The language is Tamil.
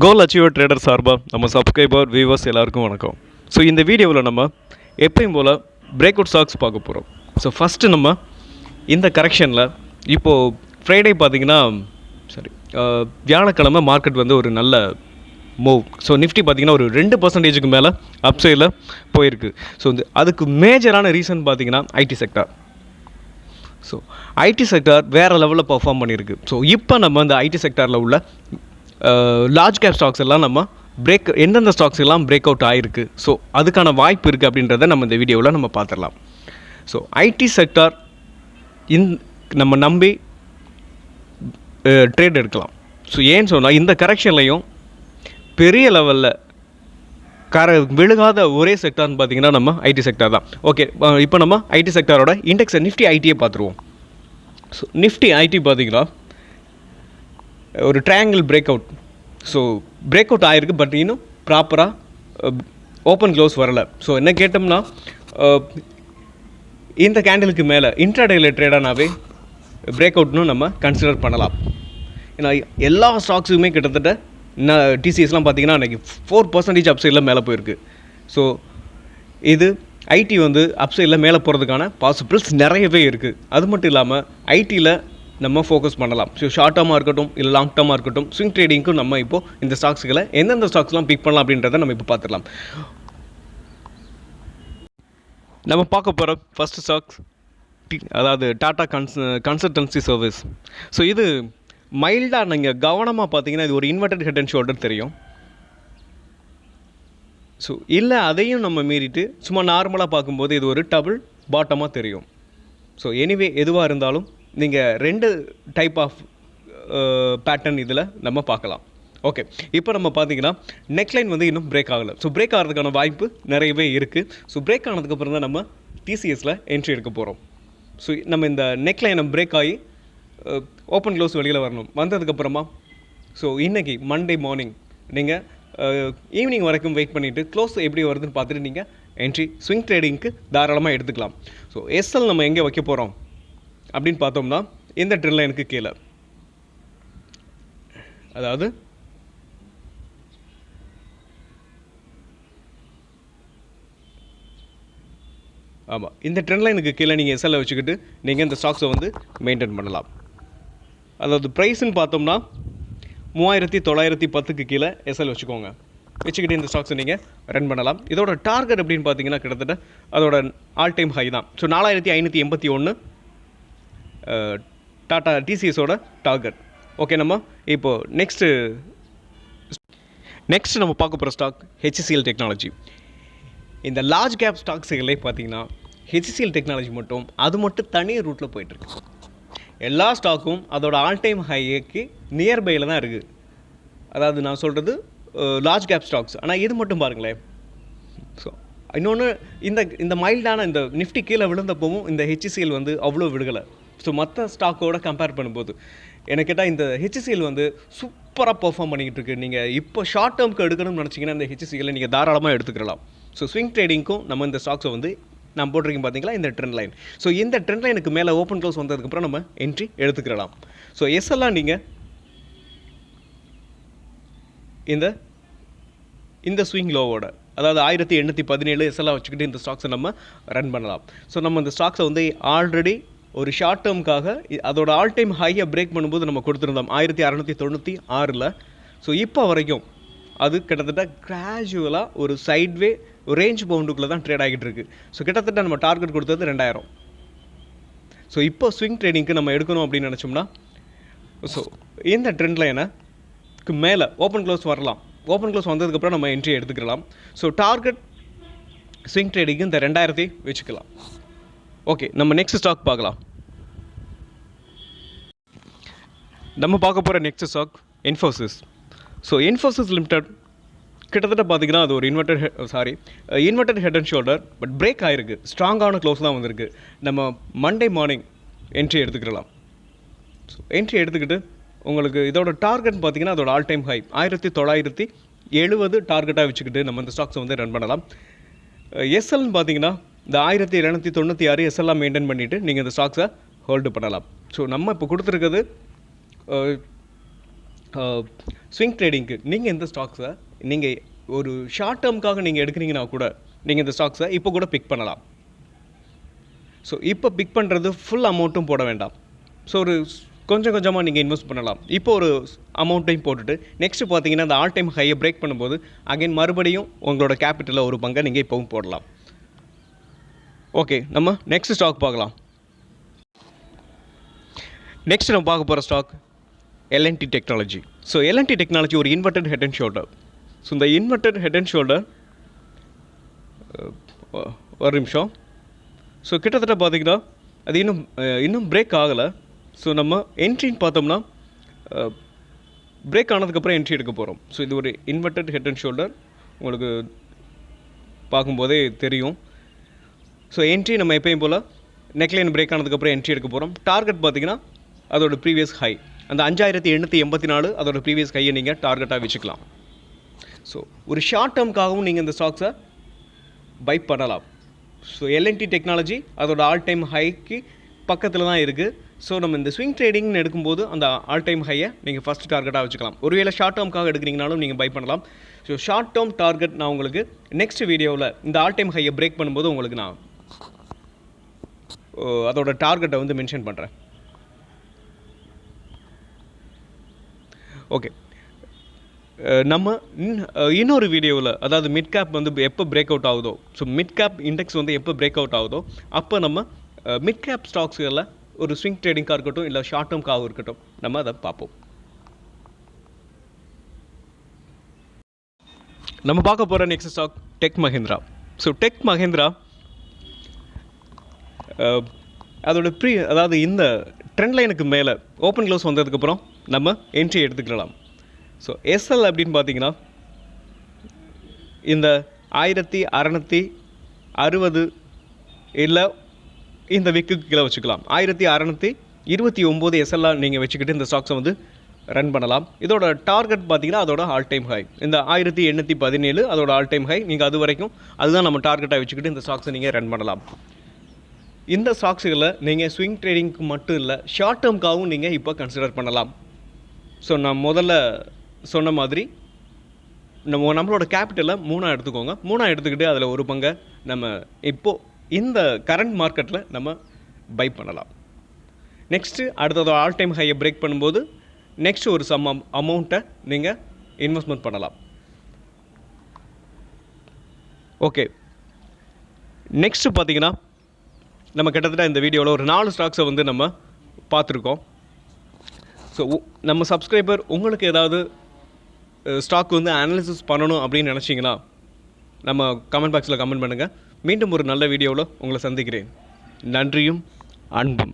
கோல் அச்சீவர் ட்ரேடர் சார்பாக நம்ம சப்ஸ்கிரைபர் வியூவர்ஸ் எல்லாருக்கும் வணக்கம். ஸோ இந்த வீடியோவில் நம்ம எப்பயும் போல் பிரேக் அவுட் ஸ்டாக்ஸ் பார்க்க போகிறோம். ஸோ ஃபஸ்ட்டு நம்ம இந்த கரெக்ஷனில் இப்போது ஃப்ரைடே பார்த்திங்கன்னா வியாழக்கிழமை மார்க்கெட் வந்து ஒரு நல்ல மூவ். ஸோ நிஃப்டி பார்த்திங்கன்னா ஒரு 2% மேலே அப்சைடில் போயிருக்கு. ஸோ அதுக்கு மேஜரான ரீசன் பார்த்திங்கன்னா IT sector. So IT sector வேறு லெவலில் பர்ஃபார்ம் பண்ணியிருக்கு. ஸோ இப்போ நம்ம இந்த ஐடி செக்டாரில் உள்ள லார்ஜ் கேப் ஸ்டாக்ஸ் எல்லாம் நம்ம எந்தெந்த ஸ்டாக்ஸ் எல்லாம் பிரேக் அவுட் ஆகிருக்கு, ஸோ அதுக்கான வாய்ப்பு இருக்குது அப்படின்றத நம்ம இந்த வீடியோவில் நம்ம பார்த்துடலாம். ஸோ ஐடி செக்டார் நம்ம நம்பி ட்ரேட் எடுக்கலாம். ஸோ ஏன்னு சொன்னால் இந்த கரெக்ஷன்லையும் பெரிய லெவலில் விழுகாத ஒரே செக்டார்னு பார்த்தீங்கன்னா நம்ம ஐடி செக்டார் தான். ஓகே, இப்போ நம்ம ஐடி செக்டாரோட இண்டெக்ஸை நிஃப்டி ஐடியை பார்த்துருவோம். ஸோ நிஃப்டி ஐடி பார்த்திங்கன்னா ஒரு triangle break out. So break out ஆகிருக்கு, பட் இன்னும் ப்ராப்பராக ஓப்பன் க்ளோஸ் வரலை. ஸோ என்ன கேட்டோம்னா இந்த கேண்டிலுக்கு மேலே இன்ட்ராடேல ட்ரேடானாவே பிரேக் அவுட்னு நம்ம கன்சிடர் பண்ணலாம். ஏன்னா எல்லா ஸ்டாக்ஸுக்குமே கிட்டத்தட்ட டிசிஎஸ்லாம் பார்த்திங்கன்னா அன்றைக்கி 4% அப்சைடில் மேலே போயிருக்கு. ஸோ இது ஐடி வந்து அப்சைடில் மேலே போகிறதுக்கான பாசிபிள்ஸ் நிறையவே இருக்குது. அது மட்டும் இல்லாமல் ஐடியில் நம்ம ஃபோக்கஸ் பண்ணலாம். ஸோ ஷார்ட் டேர்மாக இருக்கட்டும் இல்லை லாங் டேர்மாக இருக்கட்டும், ஸ்விங் ட்ரேடிங்க்கும் நம்ம இப்போது இந்த ஸ்டாக்ஸுகளை எந்தெந்த ஸ்டாக்ஸ்லாம் பிக் பண்ணலாம் அப்படின்றத நம்ம இப்போ பார்த்துடலாம். நம்ம பார்க்க போகிற ஃபஸ்ட்டு ஸ்டாக்ஸ் அதாவது டாடா கன்சல்டன்சி சர்வீஸ். ஸோ இது மைல்டாக நீங்கள் கவனமாக பார்த்தீங்கன்னா இது ஒரு இன்வெர்டட் ஹெட் அண்ட் ஷோல்டர் தெரியும். ஸோ இல்லை அதையும் நம்ம மீறிட்டு சும்மா நார்மலாக பார்க்கும்போது இது ஒரு டபுள் பாட்டமாக தெரியும். ஸோ எனிவே எதுவாக இருந்தாலும் நீங்கள் 2 டைப் ஆஃப் பேட்டர்ன் இதில் நம்ம பார்க்கலாம். ஓகே, இப்போ நம்ம பார்த்தீங்கன்னா நெக்லைன் வந்து இன்னும் பிரேக் ஆகலை. ஸோ பிரேக் ஆகிறதுக்கான வாய்ப்பு நிறையவே இருக்குது. ஸோ பிரேக் ஆனதுக்கப்புறம் தான் நம்ம டிசிஎஸில் என்ட்ரி எடுக்க போகிறோம். ஸோ நம்ம இந்த நெக்லைனை பிரேக் ஆகி ஓப்பன் க்ளோஸ் வெளியில் வரணும். வந்ததுக்கப்புறமா ஸோ இன்றைக்கி மண்டே மார்னிங் நீங்கள் ஈவினிங் வரைக்கும் வெயிட் பண்ணிவிட்டு க்ளோஸ் எப்படி வருதுன்னு பார்த்துட்டு நீங்கள் என்ட்ரி ஸ்விங் ட்ரேடிங்க்கு தாராளமாக எடுத்துக்கலாம். ஸோ எஸ்எல் நம்ம எங்கே வைக்க போகிறோம் அப்படின்னு பார்த்தோம்னா இந்த ட்ரெண்ட் லைனுக்கு கீழே, அதாவது ஆமாம் இந்த ட்ரெண்ட் லைனுக்கு கீழே நீங்கள் எஸ்எல்லை வச்சுக்கிட்டு நீங்கள் இந்த ஸ்டாக்ஸை வந்து மெயின்டைன் பண்ணலாம். அதாவது ப்ரைஸ்ன்னு பார்த்தோம்னா 3910க்கு கீழே எஸ்எல் வச்சுக்கோங்க. வச்சுக்கிட்டு இந்த ஸ்டாக்ஸை நீங்கள் ரன் பண்ணலாம். இதோட டார்கெட் அப்படின்னு பார்த்தீங்கன்னா கிட்டத்தட்ட அதோட ஆல் டைம் ஹை தான். ஸோ 4581 டாடா டிசிஎஸோட டார்கெட். ஓகே, நம்ம இப்போது நெக்ஸ்ட்டு நம்ம பார்க்க போகிற ஸ்டாக் ஹெச்சிஎல் டெக்னாலஜி. இந்த லார்ஜ் கேப் ஸ்டாக்ஸுகளே பார்த்தீங்கன்னா ஹெச்சிஎல் டெக்னாலஜி அது மட்டும் தனி ரூட்டில் போயிட்டுருக்கு. எல்லா ஸ்டாக்கும் அதோட ஆல் டைம் ஹைக்கு நியர்பையில் தான் இருக்குது. அதாவது நான் சொல்கிறது லார்ஜ் கேப் ஸ்டாக்ஸ். ஆனால் இது மட்டும் பாருங்களேன். ஸோ இன்னொன்று இந்த மைல்டான இந்த நிஃப்டி கீழே விழுந்தப்பவும் இந்த ஹெச்சிஎல் வந்து அவ்வளோ விழுகலை. ஸோ மற்ற ஸ்டாக்கோட கம்பேர் பண்ணும்போது எனக்கு கேட்டால் இந்த ஹெச்சிஎல் வந்து சூப்பராக பர்ஃபார்ம் பண்ணிக்கிட்டு இருக்குது. நீங்கள் இப்போ ஷார்ட் டேர்முக்கு எடுக்கணும்னு நினச்சிங்கன்னா இந்த ஹெச்சிஎல்லை நீங்கள் தாராளமாக எடுத்துக்கலாம். ஸோ ஸ்விங் ட்ரேடிங்க்கும் நம்ம இந்த ஸ்டாக்ஸை வந்து நான் போட்டிருக்கேன் பார்த்தீங்களா இந்த ட்ரெண்ட் லைன். ஸோ இந்த ட்ரெண்ட் லைனுக்கு மேலே ஓப்பன் க்ளோஸ் வந்ததுக்கப்புறம் நம்ம என்ட்ரி எடுத்துக்கலாம். ஸோ எஸ்எல்லாம் நீங்கள் இந்த ஸ்விங் லோவோட அதாவது 1817 எஸ்எல்லாம் வச்சுக்கிட்டு இந்த ஸ்டாக்ஸை நம்ம ரன் பண்ணலாம். ஸோ நம்ம இந்த ஸ்டாக்ஸை வந்து ஆல்ரெடி ஒரு ஷார்ட் டேர்முக்காக அதோட ஆல் டைம் ஹையை பிரேக் பண்ணும்போது நம்ம கொடுத்துருந்தோம் 1696. ஸோ இப்போ வரைக்கும் அது கிட்டத்தட்ட கிராஜுவலாக ஒரு சைட்வே ரேஞ்ச் பவுண்டுக்குள்ளே தான் ட்ரேட் ஆகிட்டு இருக்குது. ஸோ கிட்டத்தட்ட நம்ம டார்கெட் கொடுத்தது 2000. ஸோ இப்போ ஸ்விங் ட்ரேடிங்க்கு நம்ம எடுக்கணும் அப்படின்னு நினச்சோம்னா ஸோ இந்த ட்ரெண்ட் லைனுக்கு மேலே ஓப்பன் க்ளோஸ் வரலாம். ஓப்பன் க்ளோஸ் வந்ததுக்கப்புறம் நம்ம என்ட்ரி எடுத்துக்கலாம். ஸோ டார்கெட் ஸ்விங் ட்ரேடிங்க்கு இந்த 2000 வச்சுக்கலாம். ஓகே, நம்ம நெக்ஸ்ட் ஸ்டாக் பார்க்கலாம். நம்ம பார்க்க போகிற next stock Infosys. So Infosys limited கிட்டத்தட்ட பார்த்திங்கன்னா அது ஒரு inverted head and shoulder, but break ஆகிருக்கு. ஸ்ட்ராங்கான க்ளோஸ் தான் வந்திருக்கு. நம்ம மண்டே மார்னிங் என்ட்ரி எடுத்துக்கலாம். ஸோ என்ட்ரி எடுத்துக்கிட்டு உங்களுக்கு இதோட டார்கெட் பார்த்திங்கன்னா அதோட ஆல் டைம் ஹை 1970 டார்கெட்டாக வச்சுக்கிட்டு நம்ம இந்த ஸ்டாக்ஸை வந்து ரன் பண்ணலாம். எஸ்எல்னு பார்த்தீங்கன்னா இந்த 1296 எஸ்எல்லாம் மெயின்டைன் பண்ணிவிட்டு நீங்கள் இந்த ஸ்டாக்ஸை ஹோல்டு பண்ணலாம். ஸோ நம்ம இப்போ கொடுத்துருக்கிறது ஸ்விங் ட்ரேடிங்க்கு நீங்கள் எந்த ஸ்டாக்ஸை நீங்கள் ஒரு ஷார்ட் டேர்முக்காக நீங்கள் எடுக்கிறீங்கன்னா கூட நீங்கள் இந்த ஸ்டாக்ஸை இப்போ கூட பிக் பண்ணலாம். ஸோ இப்போ பிக் பண்ணுறது ஃபுல் அமௌண்ட்டும் போட வேண்டாம். ஸோ ஒரு கொஞ்சம் கொஞ்சமாக நீங்கள் இன்வெஸ்ட் பண்ணலாம். இப்போ ஒரு அமௌண்ட்டையும் போட்டுட்டு நெக்ஸ்ட்டு பார்த்தீங்கன்னா அந்த ஆல் டைம் ஹையை பிரேக் பண்ணும்போது அகைன் மறுபடியும் உங்களோட கேபிட்டலில் ஒரு பங்கை நீங்கள் இப்போவும் போடலாம். ஓகே, நம்ம நெக்ஸ்ட் ஸ்டாக் பார்க்கலாம். நெக்ஸ்ட் நம்ம பார்க்க போகிற stock L&T technology. So L&T technology ஒரு inverted head and shoulder. So இந்த இன்வெர்டட் ஹெட் அண்ட் ஷோல்டர் ஒரு நிமிஷம். ஸோ கிட்டத்தட்ட பார்த்தீங்கன்னா அது இன்னும் பிரேக் ஆகலை. ஸோ நம்ம என்ட்ரின்னு பார்த்தோம்னா பிரேக் ஆனதுக்கப்புறம் என்ட்ரி எடுக்க போகிறோம். ஸோ இது ஒரு இன்வெர்டட் ஹெட் அண்ட் ஷோல்டர், உங்களுக்கு பார்க்கும்போதே தெரியும். ஸோ என்ட்ரி நம்ம எப்பயும் போல் நெக்லைன் பிரேக் ஆனதுக்கப்புறம் என்ட்ரி எடுக்க போகிறோம். டார்கெட் பார்த்தீங்கன்னா அதோட ப்ரீவியஸ் ஹை அந்த 5884 அதோட ப்ரீவியஸ் ஹையை நீங்கள் டார்கெட்டாக வச்சுக்கலாம். ஸோ ஒரு ஷார்ட் டேர்முக்காகவும் நீங்கள் இந்த ஸ்டாக்ஸை பை பண்ணலாம். ஸோ L&T டெக்னாலஜி அதோட ஆல் டைம் ஹைக்கு பக்கத்தில் தான் இருக்குது. ஸோ நம்ம இந்த ஸ்விங் ட்ரேடிங்னு எடுக்கும்போது அந்த ஆல் டைம் ஹையை நீங்கள் ஃபஸ்ட் டார்கெட்டாக வச்சுக்கலாம். ஒருவேளை ஷார்ட் டேர்முக்காக எடுக்கிறீங்கனாலும் நீங்கள் பை பண்ணலாம். ஸோ ஷார்ட் டேர்ம் டார்கெட் நான் உங்களுக்கு நெக்ஸ்ட் வீடியோவில் இந்த ஆல் டைம் ஹையை பிரேக் பண்ணும்போது உங்களுக்கு நான் அதோட டார்கெட்டை வந்து மென்ஷன் பண்ணுறேன். ஓகே, நம்ம இன்னொரு வீடியோவில் அதாவது மிட் கேப் வந்து எப்போ பிரேக் அவுட் ஆகுதோ, ஸோ மிட் கேப் இண்டெக்ஸ் வந்து எப்போ பிரேக் அவுட் ஆகுதோ அப்போ நம்ம மிட் கேப் ஸ்டாக்ஸுகளில் ஒரு ஸ்விங் ட்ரேடிங்காக இருக்கட்டும் இல்லை ஷார்ட் டேர்ம்காக இருக்கட்டும் நம்ம அதை பார்ப்போம். நம்ம பார்க்க போகிற next stock tech Mahindra. So tech Mahindra அதோட அதாவது இந்த ட்ரெண்ட் லைனுக்கு மேலே ஓப்பன் க்ளோஸ் வந்ததுக்கப்புறம் நம்ம என்ட்ரி எடுத்துக்கலாம். ஸோ எஸ்எல் அப்படின்னு பார்த்தீங்கன்னா இந்த 1660 இல்லை இந்த விக்குக்கு கீழே வச்சுக்கலாம். 1629 எஸ்எல்லாக நீங்கள் வச்சுக்கிட்டு இந்த ஸ்டாக்ஸை வந்து ரன் பண்ணலாம். இதோட டார்கெட் பார்த்தீங்கன்னா அதோட ஆல் டைம் ஹை இந்த 1817 அதோட ஆல் டைம் ஹை. நீங்கள் அது வரைக்கும் அதுதான் நம்ம டார்கெட்டாக வச்சுக்கிட்டு இந்த ஸ்டாக்ஸை நீங்கள் ரன் பண்ணலாம். இந்த ஸ்டாக்ஸுகளை நீங்கள் ஸ்விங் ட்ரேடிங்க்கு மட்டும் இல்லை ஷார்ட் டேர்முக்காகவும் நீங்கள் இப்போ கன்சிடர் பண்ணலாம். ஸோ நான் முதல்ல சொன்ன மாதிரி நம்மளோட கேபிட்டலை 3 எடுத்துக்கோங்க. 3 எடுத்துக்கிட்டு அதில் ஒரு பங்கை நம்ம இப்போது இந்த கரண்ட் மார்க்கெட்டில் நம்ம பை பண்ணலாம். நெக்ஸ்ட்டு அடுத்தது ஆல் டைம் ஹையை பிரேக் பண்ணும்போது நெக்ஸ்ட் ஒரு அமௌண்ட்டை நீங்கள் இன்வெஸ்ட்மெண்ட் பண்ணலாம். ஓகே, நெக்ஸ்ட்டு பார்த்தீங்கன்னா நம்ம கிட்டத்தட்ட இந்த வீடியோவில் ஒரு 4 ஸ்டாக்ஸை வந்து நம்ம பார்த்துருக்கோம். ஸோ நம்ம சப்ஸ்கிரைபர் உங்களுக்கு ஏதாவது ஸ்டாக் வந்து அனாலிசிஸ் பண்ணணும் அப்படின்னு நினச்சிங்கன்னா நம்ம கமெண்ட் பாக்ஸில் கமெண்ட் பண்ணுங்கள். மீண்டும் ஒரு நல்ல வீடியோவில் உங்களை சந்திக்கிறேன். நன்றியும் அன்பும்.